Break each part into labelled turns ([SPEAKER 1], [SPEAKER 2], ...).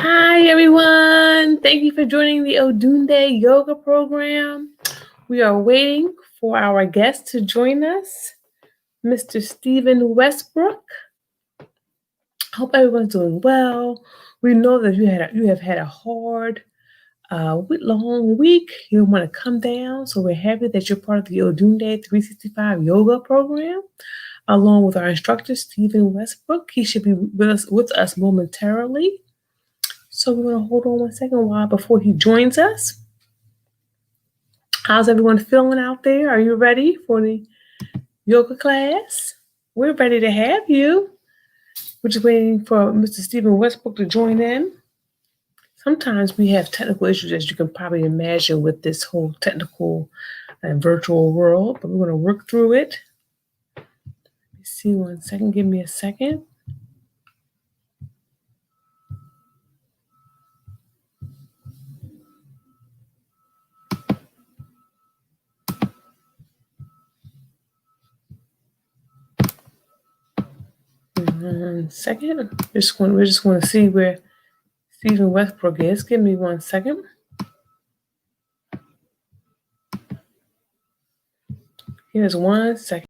[SPEAKER 1] Hi, everyone. Thank you for joining the ODUNDE yoga program. We are waiting for our guest to join us, Mr. Stephen Westbrook. Hope everyone's doing well. We know that you have had a hard, long week. You don't want to come down, so we're happy that you're part of the ODUNDE365 yoga program, along with our instructor, Stephen Westbrook. He should be with us momentarily. So we're going to hold on 1 second before he joins us. How's everyone feeling out there? Are you ready for the yoga class? We're ready to have you. We're just waiting for Mr. Stephen Westbrook to join in. Sometimes we have technical issues, as you can probably imagine, with this whole technical and virtual world, but we're going to work through it. Let me see 1 second. Give me a second. One second. We're just going to see where Stephen Westbrook is. Give me 1 second. Here's 1 second.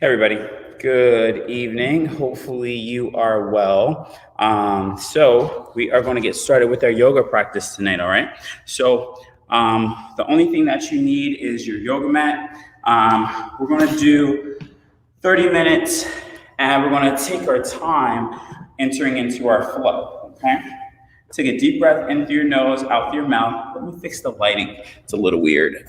[SPEAKER 2] Hey everybody, good evening. Hopefully you are well. So we are going to get started with our yoga practice tonight, all right? So the only thing that you need is your yoga mat. We're going to do 30 minutes and we're going to take our time entering into our flow, okay? Take a deep breath in through your nose, out through your mouth. Let me fix the lighting. It's a little weird.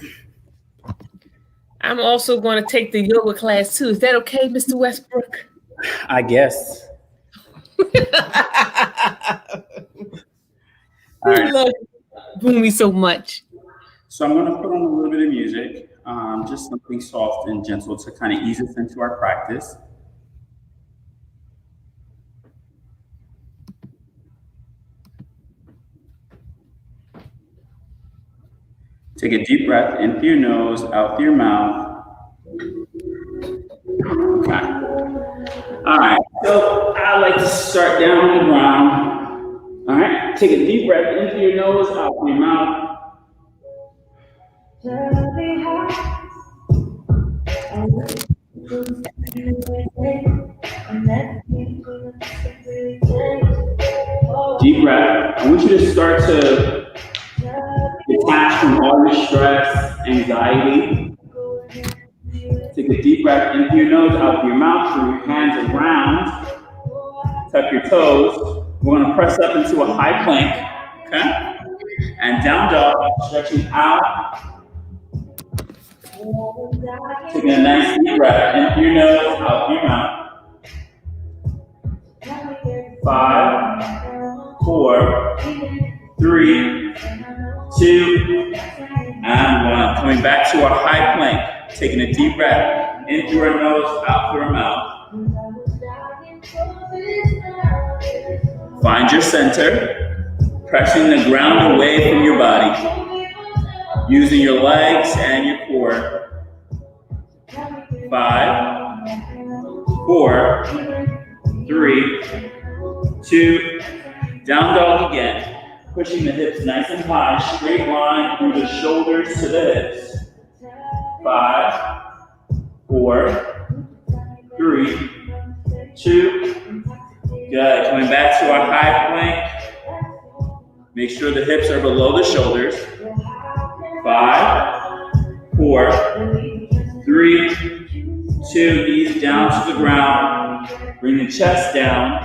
[SPEAKER 1] I'm also going to take the yoga class too. Is that okay, Mr. Westbrook?
[SPEAKER 2] I guess.
[SPEAKER 1] I love Boomy so much.
[SPEAKER 2] So I'm going to put on a little bit of music, just something soft and gentle to kind of ease us into our practice. Take a deep breath in through your nose, out through your mouth. Okay. All right, so I like to start down on the ground. All right, take a deep breath in through your nose, out through your mouth. Deep breath. I want you to start to detach from all your stress, anxiety. Take a deep breath in through your nose, out through your mouth, through your hands around. Tuck your toes. We're going to press up into a high plank, okay? And down dog, stretching out. Taking a nice deep breath in through your nose, out through your mouth. 5, 4, 3, 2, and 1. Coming back to our high plank. Taking a deep breath in through our nose, out through our mouth. Find your center, pressing the ground away from your body, using your legs and your core. 5, 4, 3, 2, down dog again. Pushing the hips nice and high, straight line through the shoulders to the hips. 5, 4, 3, 2, good. Coming back to our high plank. Make sure the hips are below the shoulders. 5, 4, 3, 2, knees down to the ground. Bring the chest down.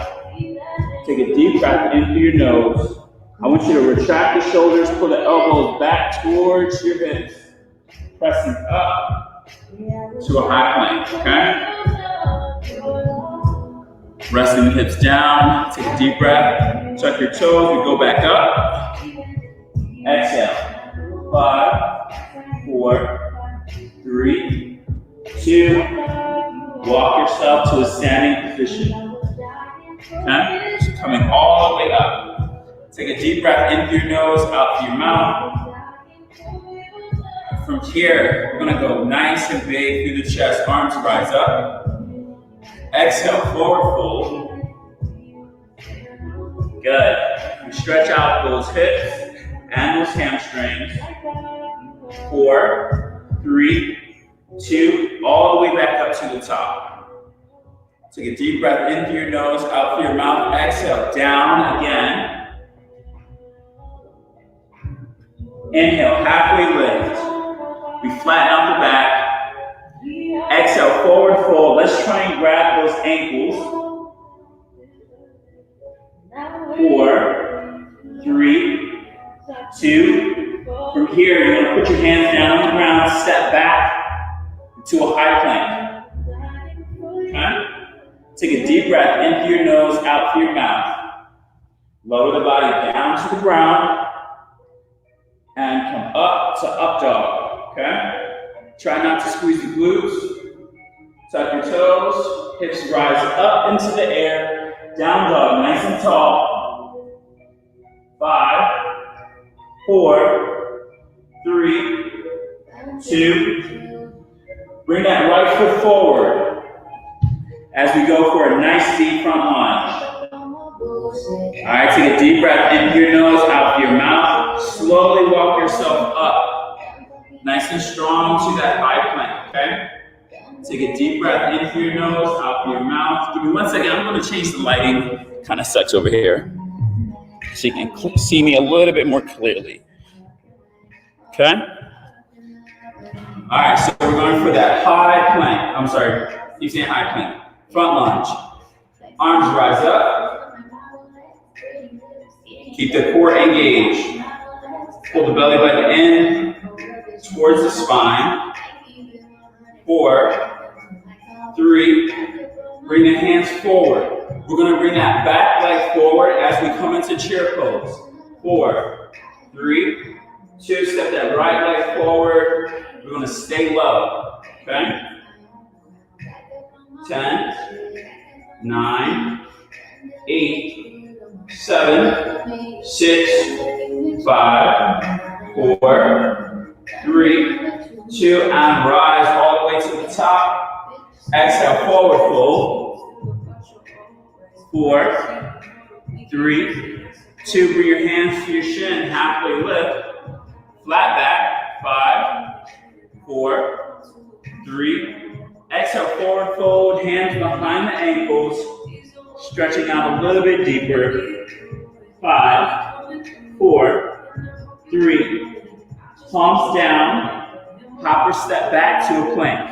[SPEAKER 2] Take a deep breath in through your nose. I want you to retract the shoulders, pull the elbows back towards your hips. Pressing up to a high plank, okay? Resting the hips down, take a deep breath, tuck your toes, we go back up. Exhale, 5, 4, 3, 2, walk yourself to a standing position. Okay? So coming all the way up. Take a deep breath in through your nose, out through your mouth. From here, we're gonna go nice and big through the chest. Arms rise up. Exhale, forward fold. Good. Stretch out those hips and those hamstrings. 4, 3, 2, all the way back up to the top. Take a deep breath in through your nose, out through your mouth. Exhale, down again. Inhale, halfway lift. We flatten out the back. Exhale, forward fold. Let's try and grab those ankles. 4, 3, 2. From here, you're going to put your hands down on the ground, step back to a high plank. Okay? Take a deep breath in through your nose, out through your mouth. Lower the body down to the ground and come up to up dog. Okay? Try not to squeeze the glutes. Tuck your toes. Hips rise up into the air. Down dog, nice and tall. 5, 4, 3, 2. Bring that right foot forward as we go for a nice deep front lunge. All right, take a deep breath in through your nose, out through your mouth. Slowly walk yourself up. Nice and strong to that high plank, okay? Take a deep breath in through your nose, out through your mouth. Give me 1 second, I'm gonna change the lighting. Kind of sucks over here. So you can see me a little bit more clearly. Okay? All right, so we're going for that high plank. I'm sorry, keep saying high plank. Front lunge. Arms rise up. Keep the core engaged. Pull the belly button in towards the spine. 4, 3, bring the hands forward. We're going to bring that back leg forward as we come into chair pose. 4, 3, 2, step that right leg forward. We're going to stay low, okay? 10, 9, 8, 7, 6, 5, 4, 3, 2, and rise all the way to the top. Exhale, forward fold. 4, 3, 2, bring your hands to your shin, halfway lift. Flat back, 5, 4, 3. Exhale, forward fold, hands behind the ankles, stretching out a little bit deeper. 5, 4, 3. Palms down, hopper step back to a plank.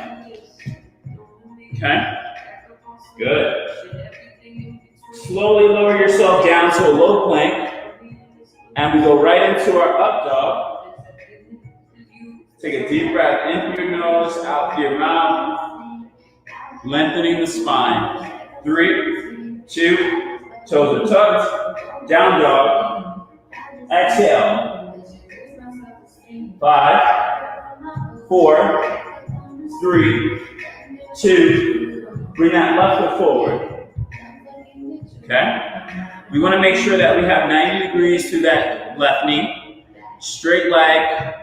[SPEAKER 2] Okay? Good. Slowly lower yourself down to a low plank, and we go right into our up dog. Take a deep breath in through your nose, out through your mouth, lengthening the spine. 3, 2, toes are tucked, down dog. Exhale. 5, 4, 3, 2. Bring that left foot forward. Okay? We want to make sure that we have 90 degrees through that left knee. Straight leg.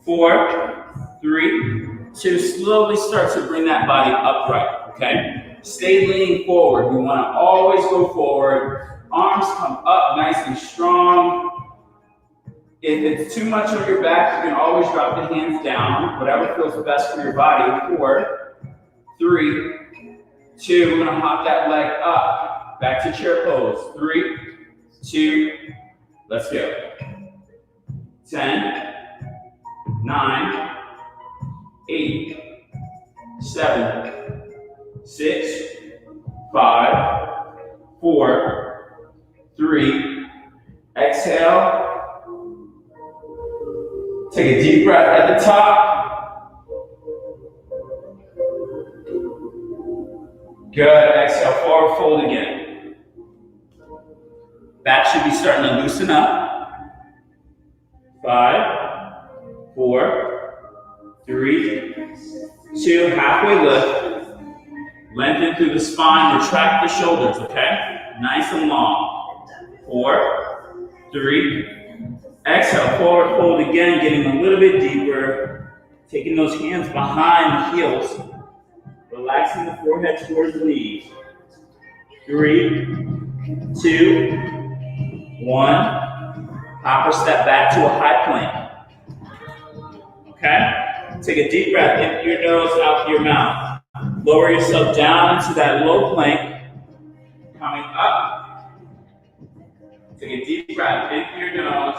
[SPEAKER 2] 4, 3, 2. Slowly start to bring that body upright. Okay? Stay leaning forward. We want to always go forward. Arms come up nice and strong. If it's too much on your back, you can always drop the hands down. Whatever feels best for your body. 4, 3, 2. We're going to hop that leg up. Back to chair pose. 3, 2. Let's go. 10, 9, 8, 7, 6, 5, 4, 3. Exhale. Take a deep breath at the top. Good. Exhale, forward fold again. Back should be starting to loosen up. 5, 4, 3, 2. Halfway lift. Lengthen through the spine, retract the shoulders, okay? Nice and long. 4, 3, exhale, forward fold again, getting a little bit deeper. Taking those hands behind the heels. Relaxing the forehead towards the knees. 3, 2, 1. Hop or step back to a high plank. Okay? Take a deep breath in through your nose, out through your mouth. Lower yourself down into that low plank. Coming up. Take a deep breath in through your nose,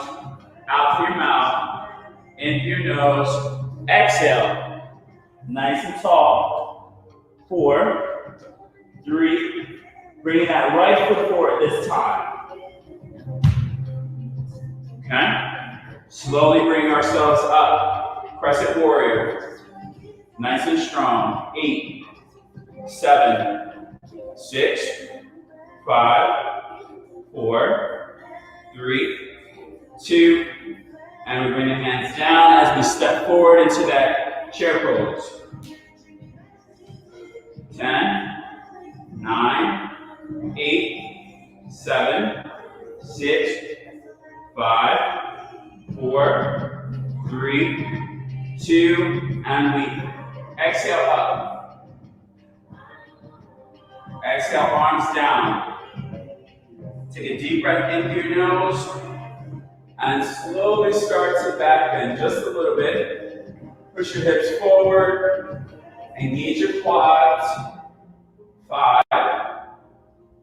[SPEAKER 2] out through your mouth. In through your nose. Exhale. Nice and tall. 4, 3. Bringing that right foot forward this time. Okay? Slowly bring ourselves up. Crescent warrior. Nice and strong. 8, 7, 6, 5, 4, 3, 2, and we bring the hands down as we step forward into that chair pose. 10, 9, 8, 7, 6, 5, 4, 3, 2, and we exhale up. Exhale, arms down. Take a deep breath in through your nose and slowly start to back bend just a little bit. Push your hips forward. Engage your quads. 5,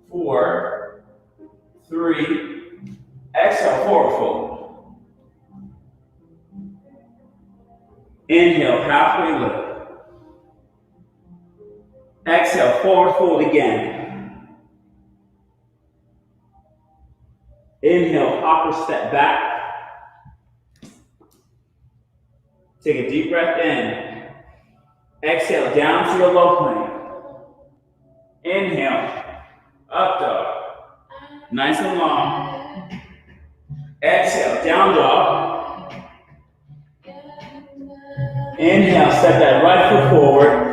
[SPEAKER 2] 4, 3, exhale, forward fold. Inhale, halfway lift. Exhale, forward fold again. Inhale, hop or step back. Take a deep breath in. Exhale, down to a low plank. Inhale, up dog. Nice and long. Exhale, down dog. Inhale, step that right foot forward.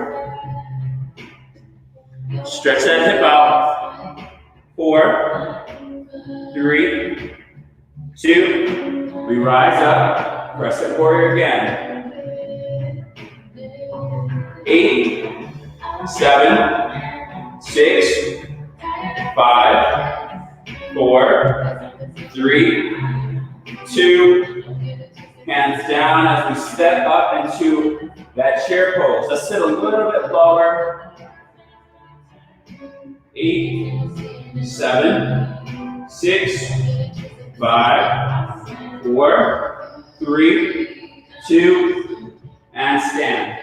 [SPEAKER 2] Stretch that hip out. 4, 3, 2, we rise up. Crescent warrior again. 8, 7, 6, 5, 4, 3, 2, hands down as we step up into that chair pose. Let's sit a little bit lower. 8, 7, 6, 5, 4, 3, 2, and stand.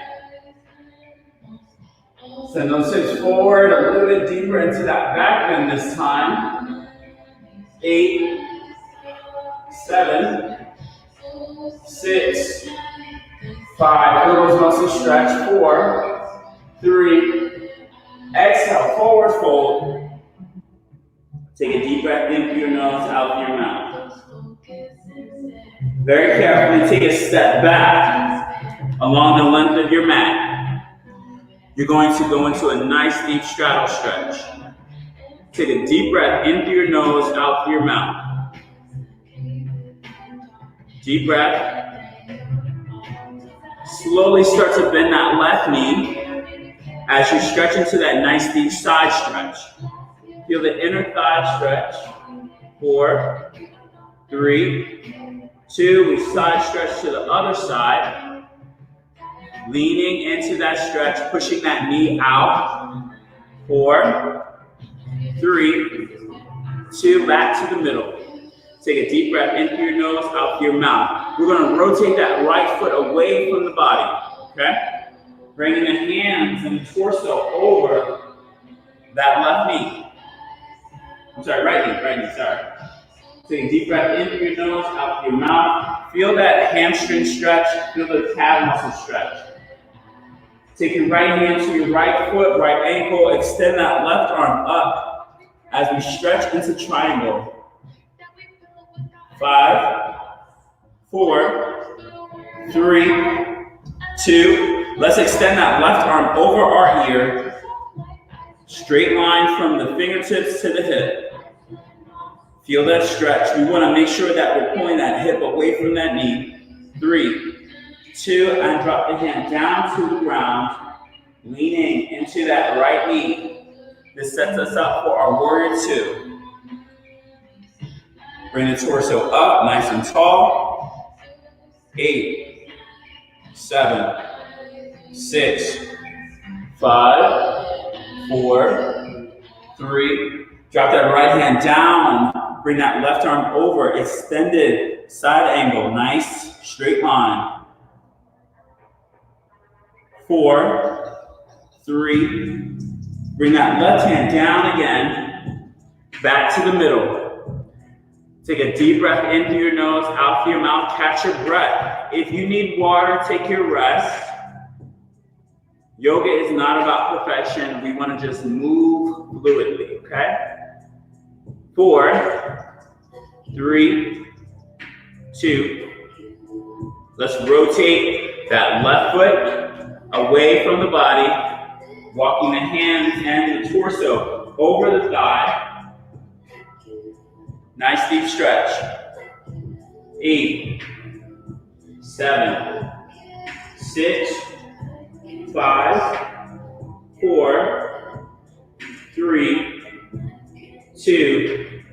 [SPEAKER 2] Send those hips forward a little bit deeper into that back bend this time. 8, 7, 6, 5. Feel those muscles stretch. 4, 3. Exhale, forward fold. Take a deep breath in through your nose, out through your mouth. Very carefully take a step back along the length of your mat. You're going to go into a nice deep straddle stretch. Take a deep breath in through your nose, out through your mouth. Deep breath. Slowly start to bend that left knee as you stretch into that nice deep side stretch. Feel the inner thigh stretch. 4, 3, 2. We side stretch to the other side. Leaning into that stretch, pushing that knee out. 4, 3, 2. Back to the middle. Take a deep breath in through your nose, out through your mouth. We're going to rotate that right foot away from the body. Okay? Bringing the hands and the torso over that left knee. I'm sorry, right knee, sorry. Take a deep breath in through your nose, out through your mouth. Feel that hamstring stretch, feel the calf muscle stretch. Take your right hand to your right foot, right ankle, extend that left arm up as we stretch into triangle. 5, 4, 3, 2. Let's extend that left arm over our ear. Straight line from the fingertips to the hip. Feel that stretch. We want to make sure that we're pulling that hip away from that knee. 3, 2, and drop the hand down to the ground, leaning into that right knee. This sets us up for our warrior 2. Bring the torso up, nice and tall. 8, 7, 6, 5, 4, 3. Drop that right hand down. Bring that left arm over. Extended side angle. Nice straight line. 4, 3. Bring that left hand down again. Back to the middle. Take a deep breath in through your nose, out through your mouth. Catch your breath. If you need water, take your rest. Yoga is not about perfection. We want to just move fluidly, okay? 4, 3, 2. Let's rotate that left foot away from the body, walking the hands and the torso over the thigh. Nice deep stretch. 8, 7, 6, 5, 4, 3, 2,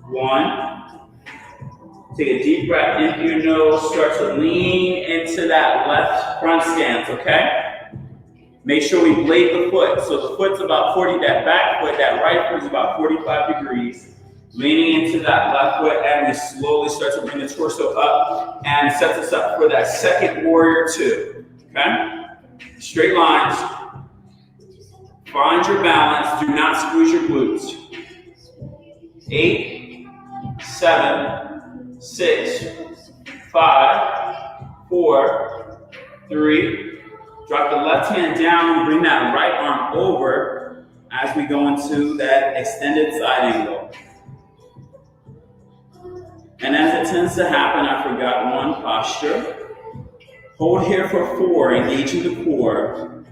[SPEAKER 2] 1. Take a deep breath in through your nose. Start to lean into that left front stance, okay? Make sure we blade the foot. So the foot's about 40, that back foot, that right foot is about 45 degrees. Leaning into that left foot, and we slowly start to bring the torso up and sets us up for that second warrior 2, okay? Straight lines. Find your balance. Do not squeeze your glutes. 8, 7, 6, 5, 4, 3. Drop the left hand down and bring that right arm over as we go into that extended side angle. And as it tends to happen, I forgot one posture. Hold here for 4, engaging the core.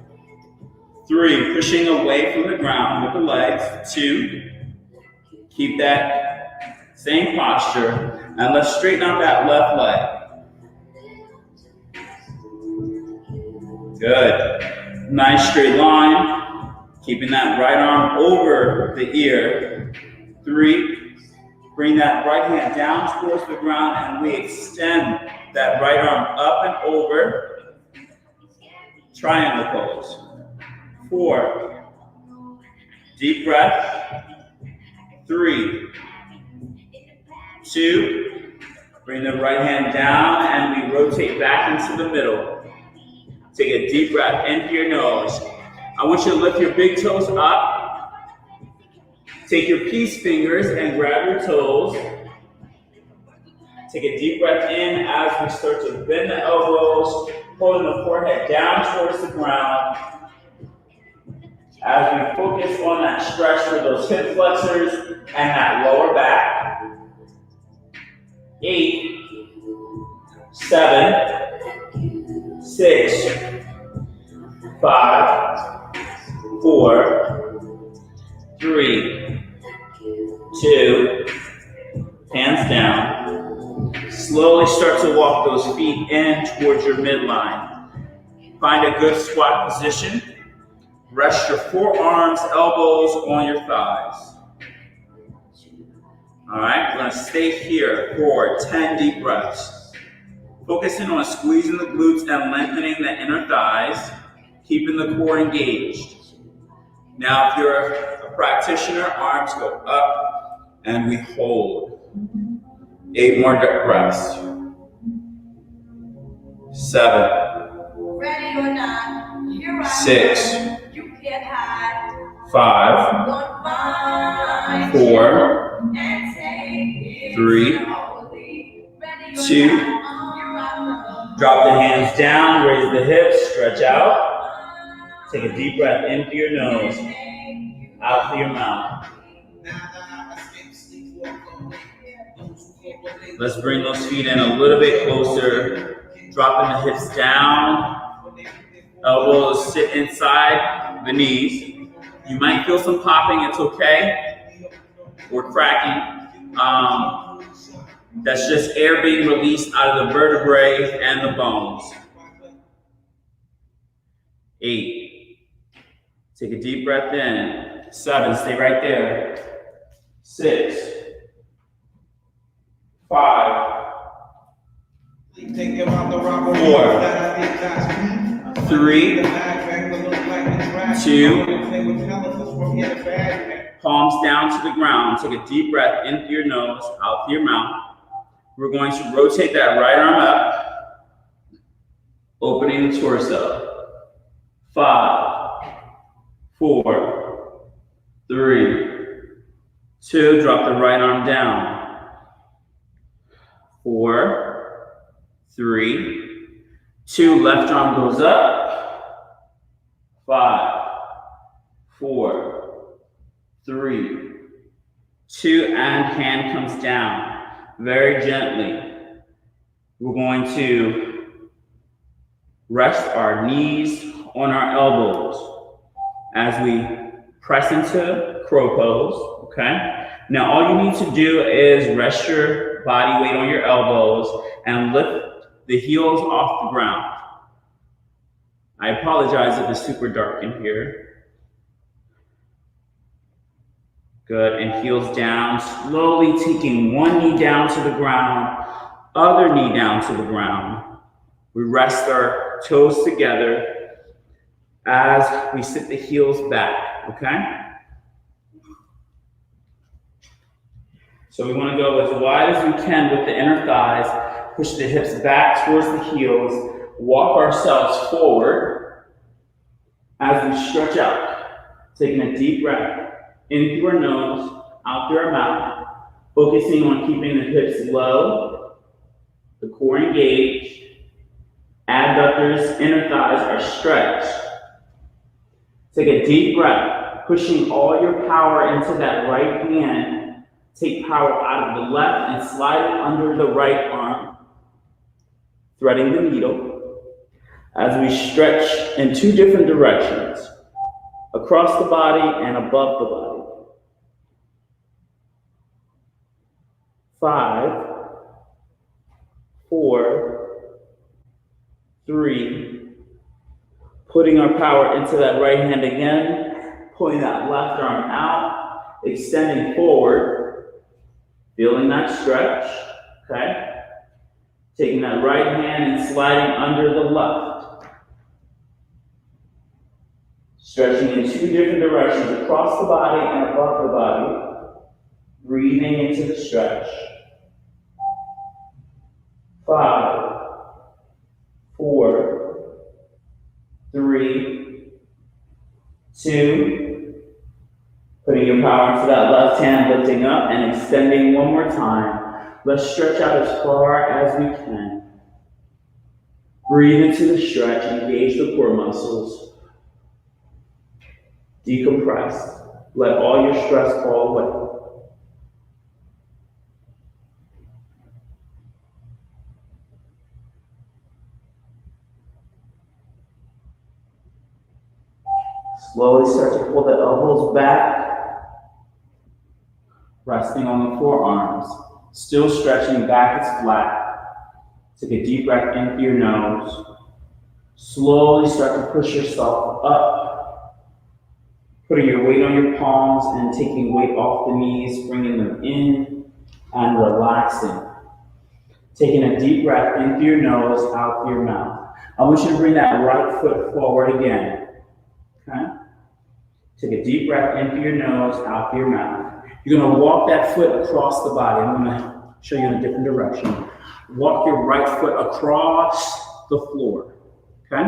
[SPEAKER 2] 3, pushing away from the ground with the legs. 2, keep that same posture. And let's straighten out that left leg. Good. Nice straight line. Keeping that right arm over the ear. 3, bring that right hand down towards the ground, and we extend that right arm up and over. Triangle pose. 4, deep breath. 3, 2, bring the right hand down, and we rotate back into the middle. Take a deep breath in through your nose. I want you to lift your big toes up. Take your peace fingers and grab your toes. Take a deep breath in as we start to bend the elbows, pulling the forehead down towards the ground. As we focus on that stretch for those hip flexors and that lower back. 8, 7, 6, 5, 4, 3, 2, hands down. Slowly start to walk those feet in towards your midline. Find a good squat position. Rest your forearms, elbows on your thighs. All right, we're going to stay here for 10 deep breaths. Focusing on squeezing the glutes and lengthening the inner thighs, keeping the core engaged. Now, if you're a practitioner, arms go up and we hold. 8 more breaths. 7.
[SPEAKER 3] Ready or not, you're
[SPEAKER 2] 6.
[SPEAKER 3] You can't hide.
[SPEAKER 2] 5. 4. 3. 2. Drop the hands down, raise the hips, stretch out. Take a deep breath in through your nose, out through your mouth. Let's bring those feet in a little bit closer, dropping the hips down. Elbows sit inside the knees. You might feel some popping, it's okay, or cracking. That's just air being released out of the vertebrae and the bones. 8. Take a deep breath in. 7, stay right there. 6, 5, 4, 3, 2, palms down to the ground. Take a deep breath in through your nose, out through your mouth. We're going to rotate that right arm up, opening the torso. 5, 4, 3, 2, drop the right arm down. 4, 3, 2, left arm goes up. 5, 4, 3, 2, and hand comes down very gently. We're going to rest our knees on our elbows as we press into crow pose, okay? Now all you need to do is rest your body weight on your elbows and lift the heels off the ground. I apologize if it's super dark in here. Good, and heels down, slowly taking one knee down to the ground, other knee down to the ground. We rest our toes together as we sit the heels back, okay? So we want to go as wide as we can with the inner thighs, push the hips back towards the heels, walk ourselves forward as we stretch out, taking a deep breath. In through our nose, out through our mouth, focusing on keeping the hips low, the core engaged, adductors, inner thighs are stretched. Take a deep breath, pushing all your power into that right hand. Take power out of the left and slide it under the right arm, threading the needle as we stretch in 2 different directions, across the body and above the body. 5, 4, 3, putting our power into that right hand again, pulling that left arm out, extending forward, feeling that stretch, okay? Taking that right hand and sliding under the left. Stretching in 2 different directions, across the body and above the body. Breathing into the stretch. 5, 4, 3, 2, putting your power into that left hand, lifting up and extending one more time. Let's stretch out as far as we can. Breathe into the stretch, engage the core muscles. Decompress. Let all your stress fall away. Slowly start to pull the elbows back, resting on the forearms. Still stretching, back is flat. Take a deep breath in through your nose. Slowly start to push yourself up, putting your weight on your palms and taking weight off the knees, bringing them in and relaxing. Taking a deep breath in through your nose, out through your mouth. I want you to bring that right foot forward again. Okay? Take a deep breath in through your nose, out through your mouth. You're going to walk that foot across the body. I'm going to show you in a different direction. Walk your right foot across the floor. Okay?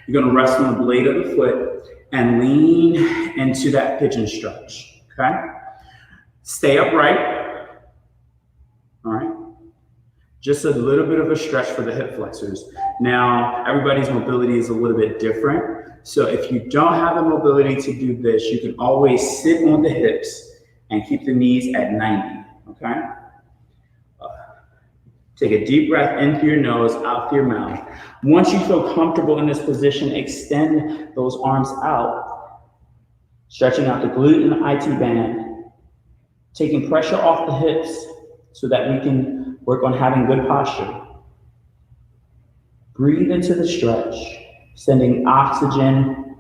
[SPEAKER 2] You're going to rest on the blade of the foot and lean into that pigeon stretch. Okay? Stay upright. All right? Just a little bit of a stretch for the hip flexors. Now, everybody's mobility is a little bit different. So if you don't have the mobility to do this, you can always sit on the hips and keep the knees at 90, okay? Take a deep breath in through your nose, out through your mouth. Once you feel comfortable in this position, extend those arms out. Stretching out the glute and the IT band, taking pressure off the hips so that we can work on having good posture. Breathe into the stretch, sending oxygen,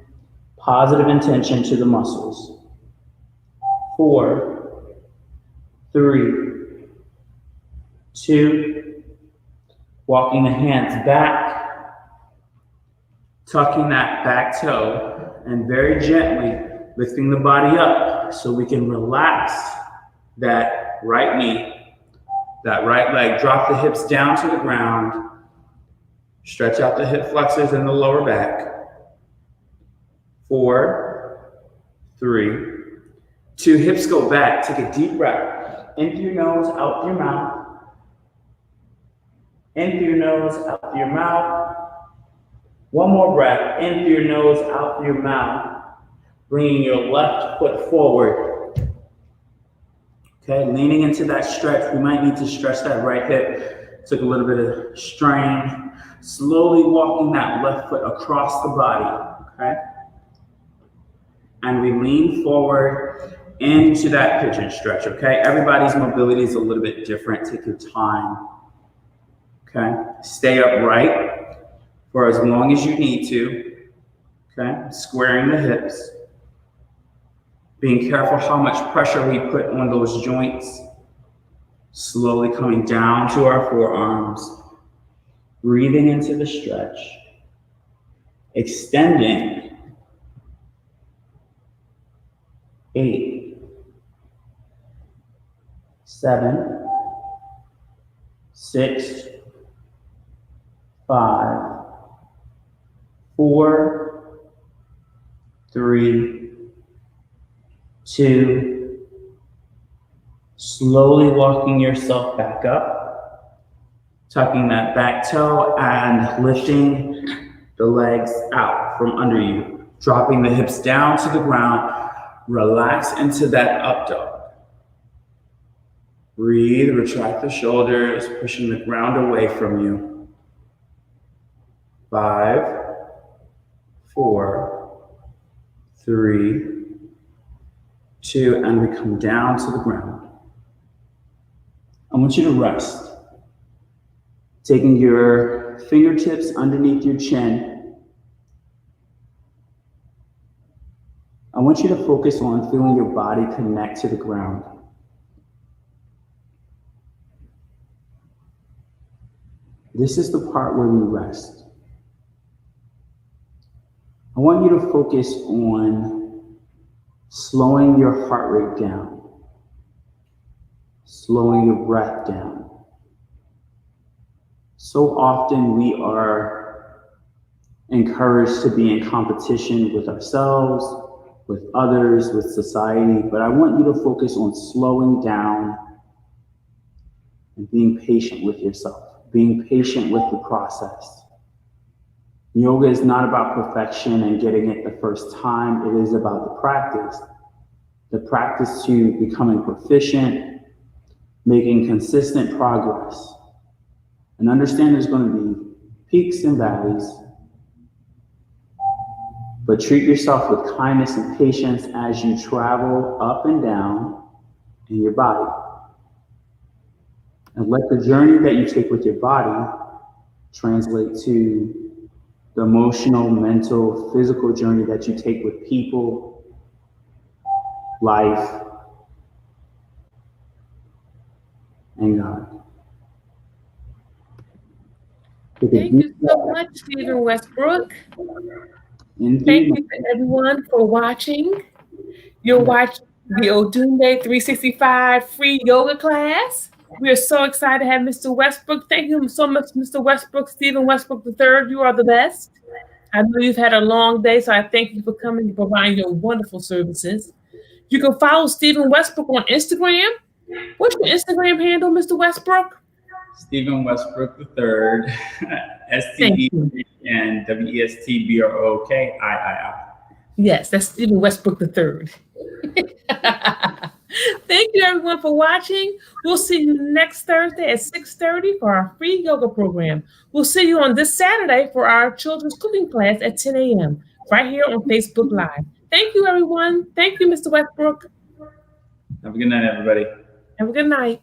[SPEAKER 2] positive intention to the muscles. 4, 3, 2, walking the hands back, tucking that back toe, and very gently lifting the body up so we can relax that right knee, that right leg. Drop the hips down to the ground. Stretch out the hip flexors in the lower back. 4, 3, 2. Hips go back. Take a deep breath. In through your nose, out through your mouth. In through your nose, out through your mouth. One more breath. In through your nose, out through your mouth. Bringing your left foot forward. Okay, leaning into that stretch. We might need to stretch that right hip. Took a little bit of strain. Slowly walking that left foot across the body, okay? And we lean forward into that pigeon stretch, okay? Everybody's mobility is a little bit different. Take your time, okay? Stay upright for as long as you need to, okay? Squaring the hips. Being careful how much pressure we put on those joints. Slowly coming down to our forearms. Breathing into the stretch. Extending. 8, 7, 6, 5, 4, 3, 2. Slowly walking yourself back up, tucking that back toe and lifting the legs out from under you, dropping the hips down to the ground. Relax into that up dog. Breathe, retract the shoulders, pushing the ground away from you. 5, 4, 3, 2, and we come down to the ground. I want you to rest. Taking your fingertips underneath your chin. I want you to focus on feeling your body connect to the ground. This is the part where we rest. I want you to focus on slowing your heart rate down, slowing your breath down. So often we are encouraged to be in competition with ourselves, with others, with society, but I want you to focus on slowing down and being patient with yourself, being patient with the process. Yoga is not about perfection and getting it the first time. It is about the practice to becoming proficient, making consistent progress. And understand there's going to be peaks and valleys, but treat yourself with kindness and patience as you travel up and down in your body. And let the journey that you take with your body translate to the emotional, mental, physical journey that you take with people, life, and God.
[SPEAKER 1] Thank you so much, Stephen Westbrook. Thank you to everyone for watching. You'll watch the ODUNDE365 free yoga class. We are so excited to have Mr. Westbrook. Thank you so much, Mr. Westbrook, Stephen Westbrook III. You are the best. I know you've had a long day, so I thank you for coming and providing your wonderful services. You can follow Stephen Westbrook on Instagram. What's your Instagram handle, Mr. Westbrook?
[SPEAKER 2] Stephen Westbrook III, STEVEN WESTBROOKII.
[SPEAKER 1] Yes, that's Stephen Westbrook III. Thank you, everyone, for watching. We'll see you next Thursday at 6:30 for our free yoga program. We'll see you on this Saturday for our children's cooking class at 10 a.m. right here on Facebook Live. Thank you, everyone. Thank you, Mr. Westbrook.
[SPEAKER 2] Have a good night, everybody.
[SPEAKER 1] Have a good night.